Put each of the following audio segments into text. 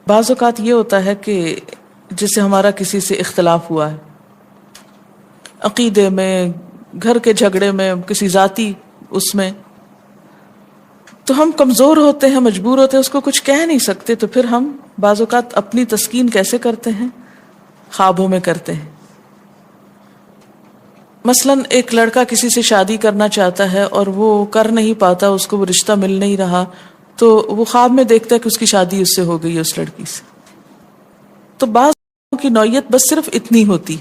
بعض اوقات یہ ہوتا ہے کہ جیسے ہمارا کسی سے اختلاف ہوا ہے، عقیدے میں، گھر کے جھگڑے میں، کسی ذاتی اس میں، تو ہم کمزور ہوتے ہیں، مجبور ہوتے ہیں، اس کو کچھ کہہ نہیں سکتے، تو پھر ہم بعض اوقات اپنی تسکین کیسے کرتے ہیں؟ خوابوں میں کرتے ہیں۔ مثلا ایک لڑکا کسی سے شادی کرنا چاہتا ہے اور وہ کر نہیں پاتا، اس کو وہ رشتہ مل نہیں رہا، تو وہ خواب میں دیکھتا ہے کہ اس کی شادی اس سے ہو گئی ہے، اس لڑکی سے۔ تو بعض کی نوعیت بس صرف اتنی ہوتی،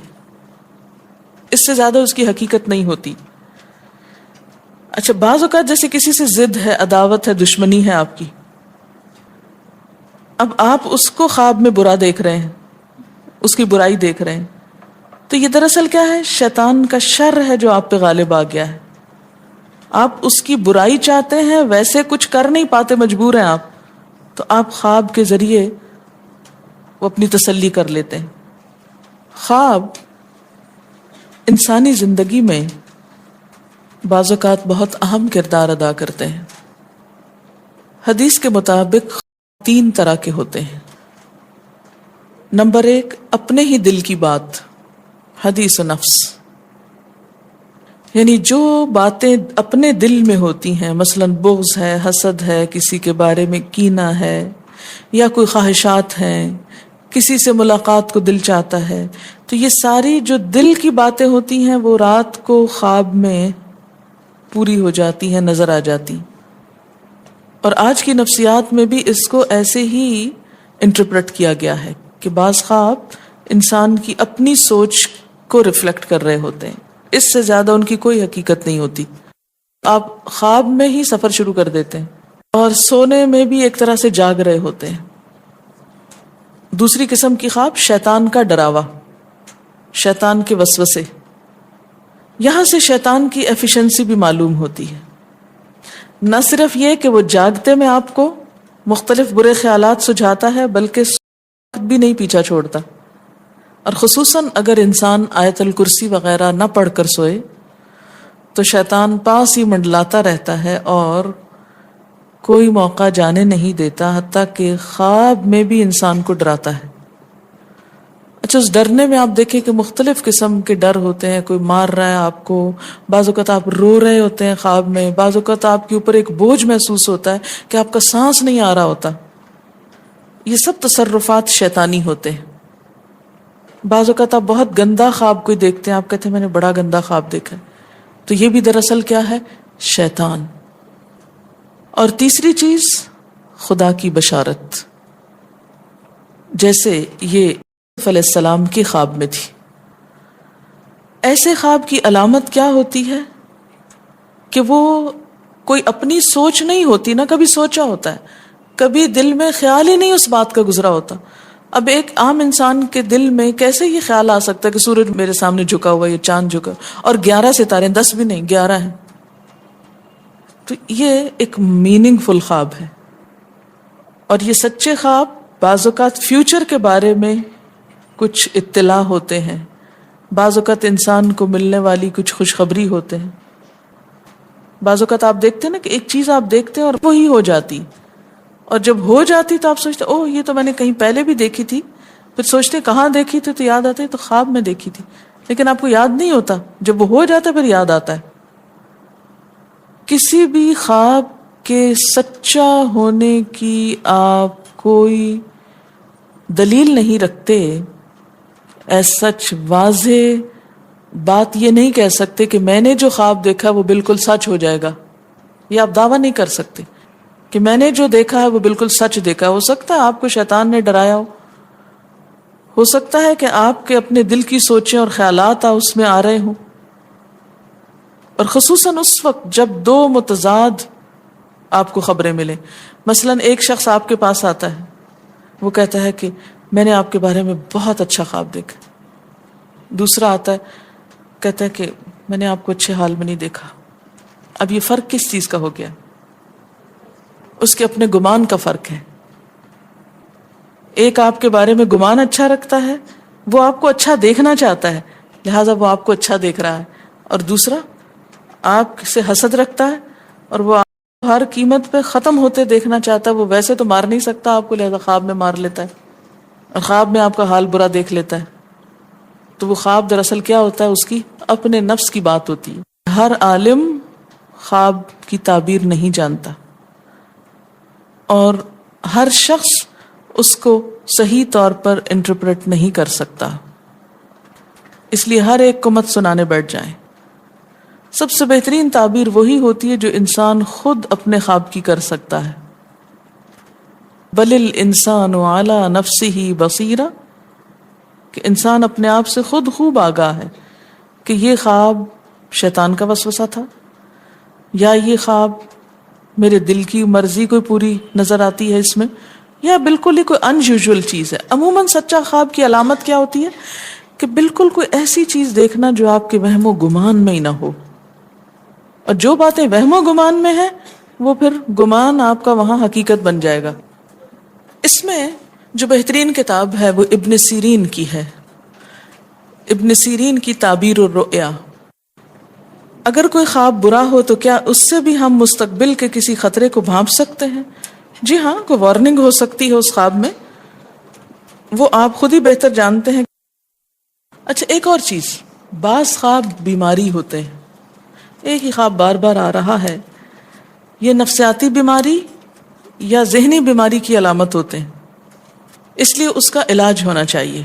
اس سے زیادہ اس کی حقیقت نہیں ہوتی۔ اچھا، بعض اوقات جیسے کسی سے ضد ہے، عداوت ہے، دشمنی ہے آپ کی، اب آپ اس کو خواب میں برا دیکھ رہے ہیں، اس کی برائی دیکھ رہے ہیں، تو یہ دراصل کیا ہے؟ شیطان کا شر ہے جو آپ پہ غالب آ گیا ہے۔ آپ اس کی برائی چاہتے ہیں، ویسے کچھ کر نہیں پاتے، مجبور ہیں آپ، تو آپ خواب کے ذریعے وہ اپنی تسلی کر لیتے ہیں۔ خواب انسانی زندگی میں بعض اوقات بہت اہم کردار ادا کرتے ہیں۔ حدیث کے مطابق 3 طرح کے ہوتے ہیں۔ نمبر 1، اپنے ہی دل کی بات، حدیث و نفس، یعنی جو باتیں اپنے دل میں ہوتی ہیں، مثلا بغض ہے، حسد ہے، کسی کے بارے میں کینہ ہے، یا کوئی خواہشات ہیں، کسی سے ملاقات کو دل چاہتا ہے، تو یہ ساری جو دل کی باتیں ہوتی ہیں وہ رات کو خواب میں پوری ہو جاتی ہیں، نظر آ جاتی۔ اور آج کی نفسیات میں بھی اس کو ایسے ہی انٹرپریٹ کیا گیا ہے کہ بعض خواب انسان کی اپنی سوچ کو ریفلیکٹ کر رہے ہوتے ہیں، اس سے زیادہ ان کی کوئی حقیقت نہیں ہوتی۔ آپ خواب میں ہی سفر شروع کر دیتے ہیں اور سونے میں بھی ایک طرح سے جاگ رہے ہوتے ہیں۔ دوسری قسم کی خواب شیطان کا ڈراوا، شیطان کے وسوسے، یہاں سے شیطان کی ایفیشنسی بھی معلوم ہوتی ہے۔ نہ صرف یہ کہ وہ جاگتے میں آپ کو مختلف برے خیالات سجھاتا ہے، بلکہ بھی نہیں پیچھا چھوڑتا، اور خصوصاً اگر انسان آیت الکرسی وغیرہ نہ پڑھ کر سوئے تو شیطان پاس ہی منڈلاتا رہتا ہے اور کوئی موقع جانے نہیں دیتا، حتیٰ کہ خواب میں بھی انسان کو ڈراتا ہے۔ اچھا، اس ڈرنے میں آپ دیکھیں کہ مختلف قسم کے ڈر ہوتے ہیں، کوئی مار رہا ہے آپ کو، بعض اوقات آپ رو رہے ہوتے ہیں خواب میں، بعض اوقات آپ کے اوپر ایک بوجھ محسوس ہوتا ہے کہ آپ کا سانس نہیں آ رہا ہوتا۔ یہ سب تصرفات شیطانی ہوتے ہیں۔ بعض اوقات آپ بہت گندا خواب کوئی دیکھتے ہیں، آپ کہتے ہیں میں نے بڑا گندا خواب دیکھا ہے، تو یہ بھی دراصل کیا ہے؟ شیطان۔ اور تیسری چیز خدا کی بشارت، جیسے یہ یوسف علیہ السلام کے خواب میں تھی۔ ایسے خواب کی علامت کیا ہوتی ہے کہ وہ کوئی اپنی سوچ نہیں ہوتی، نہ کبھی سوچا ہوتا ہے، کبھی دل میں خیال ہی نہیں اس بات کا گزرا ہوتا۔ اب ایک عام انسان کے دل میں کیسے یہ خیال آ سکتا ہے کہ سورج میرے سامنے جھکا ہوا، یہ چاند جھکا، اور 11 ستارے، 10 بھی نہیں، 11 ہیں۔ تو یہ ایک میننگ فل خواب ہے، اور یہ سچے خواب بعض اوقات فیوچر کے بارے میں کچھ اطلاع ہوتے ہیں، بعض اوقات انسان کو ملنے والی کچھ خوشخبری ہوتے ہیں۔ بعض اوقات آپ دیکھتے ہیں نا کہ ایک چیز آپ دیکھتے ہیں اور وہی ہو جاتی، اور جب ہو جاتی تو آپ سوچتے اوہ یہ تو میں نے کہیں پہلے بھی دیکھی تھی، پھر سوچتے کہاں دیکھی تھی، تو یاد آتے تو خواب میں دیکھی تھی، لیکن آپ کو یاد نہیں ہوتا، جب وہ ہو جاتا پھر یاد آتا ہے۔ کسی بھی خواب کے سچا ہونے کی آپ کوئی دلیل نہیں رکھتے، ایز سچ واضح بات یہ نہیں کہہ سکتے کہ میں نے جو خواب دیکھا وہ بالکل سچ ہو جائے گا، یہ آپ دعویٰ نہیں کر سکتے کہ میں نے جو دیکھا ہے وہ بالکل سچ دیکھا۔ ہو سکتا ہے آپ کو شیطان نے ڈرایا ہو سکتا ہے کہ آپ کے اپنے دل کی سوچیں اور خیالات اس میں آ رہے ہوں، اور خصوصاً اس وقت جب 2 متضاد آپ کو خبریں ملیں۔ مثلا ایک شخص آپ کے پاس آتا ہے، وہ کہتا ہے کہ میں نے آپ کے بارے میں بہت اچھا خواب دیکھا، دوسرا آتا ہے کہتا ہے کہ میں نے آپ کو اچھے حال میں نہیں دیکھا۔ اب یہ فرق کس چیز کا ہو گیا؟ اس کے اپنے گمان کا فرق ہے۔ ایک آپ کے بارے میں گمان اچھا رکھتا ہے، وہ آپ کو اچھا دیکھنا چاہتا ہے، لہٰذا وہ آپ کو اچھا دیکھ رہا ہے، اور دوسرا آپ سے حسد رکھتا ہے اور وہ ہر قیمت پہ ختم ہوتے دیکھنا چاہتا ہے، وہ ویسے تو مار نہیں سکتا آپ کو، لہذا خواب میں مار لیتا ہے اور خواب میں آپ کا حال برا دیکھ لیتا ہے. تو وہ خواب دراصل کیا ہوتا ہے؟ اس کی اپنے نفس کی بات ہوتی ہے. ہر عالم خواب کی تعبیر نہیں جانتا اور ہر شخص اس کو صحیح طور پر انٹرپریٹ نہیں کر سکتا، اس لیے ہر ایک کو مت سنانے بیٹھ جائیں. سب سے بہترین تعبیر وہی ہوتی ہے جو انسان خود اپنے خواب کی کر سکتا ہے. بل الانسان علی نفسہ بصیرہ، کہ انسان اپنے آپ سے خود خوب آگاہ ہے کہ یہ خواب شیطان کا وسوسہ تھا یا یہ خواب میرے دل کی مرضی کوئی پوری نظر آتی ہے اس میں، یا بالکل ہی کوئی ان یوزول چیز ہے. عموماً سچا خواب کی علامت کیا ہوتی ہے؟ کہ بالکل کوئی ایسی چیز دیکھنا جو آپ کے وہم و گمان میں ہی نہ ہو، اور جو باتیں وہم و گمان میں ہیں وہ پھر گمان آپ کا وہاں حقیقت بن جائے گا. اس میں جو بہترین کتاب ہے وہ ابن سیرین کی ہے، ابن سیرین کی تعبیر الرؤیا. اگر کوئی خواب برا ہو تو کیا اس سے بھی ہم مستقبل کے کسی خطرے کو بھانپ سکتے ہیں؟ جی ہاں، کوئی وارننگ ہو سکتی ہے اس خواب میں، وہ آپ خود ہی بہتر جانتے ہیں. اچھا، ایک اور چیز، بعض خواب بیماری ہوتے ہیں. ایک ہی خواب بار بار آ رہا ہے، یہ نفسیاتی بیماری یا ذہنی بیماری کی علامت ہوتے ہیں، اس لیے اس کا علاج ہونا چاہیے.